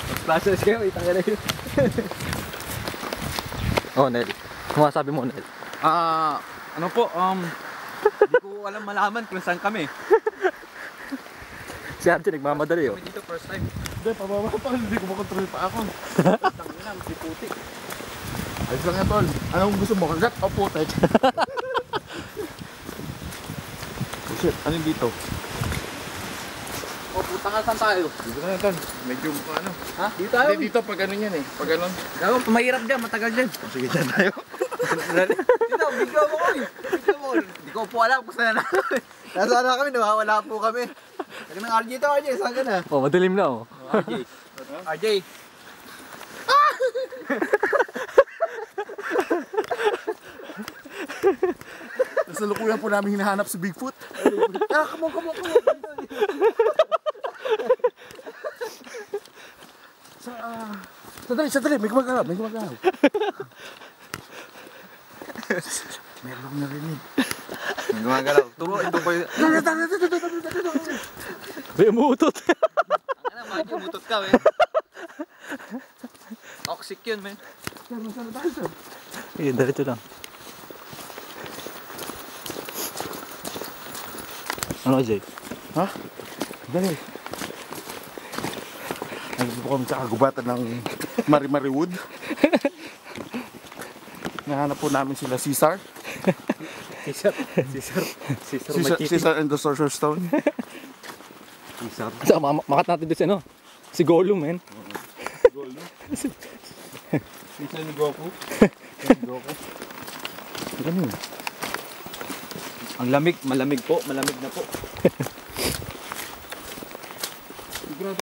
Splashers kayo, itang na yun. Oh, Nel. Ano masabi mo, Nel? Ano po, hindi ko alam malaman kung saan kami. Si Archie nagmamadali, oh. Kami dito first time. Hindi, pababa pa. Hindi ko makontrol pa ako. Tangina, may puti. Ayos lang yan, tol. Anong gusto mo? Kagat o putek? Oh shit, ano yung dito? O, puta nga, saan tayo? Dito na yan, tol. Medyo ano. Ha? Dito tayo? Hindi, dito pag ano yan eh. Pag ano. Gago, mahirap dyan, matagal dyan. Sige, dyan tayo. Dito, bigla mo ko eh. Bigla mo. Hindi ko po alam kung saan na. Nasaan na kami, nawawala po kami. Lagi ng RJ to, RJ, saan ka na? Oh, madilim na, oh. RJ. RJ. Nasalukuyan po namin hinahanap si Bigfoot. Come on. Sandali, may gumagalaw. Meron narinig. May gumagalaw. Turuin ko yun. May umutot. Ano, magi, butot ka, men. Toxic yun, men. Eh, diretso lang. Ano, Jay? Ha? Dali. Nandito po kami sa kagubatan ng Mari-Mari Wood. Nahanap po namin sila Caesar. Caesar and the Sorcerer's Stone. Isar. Saka makat natin doon si ano? Si Gollum, men. Caesar ni Goku. Ano yun? Ang lamig, malamig po, malamig na po. Sigurado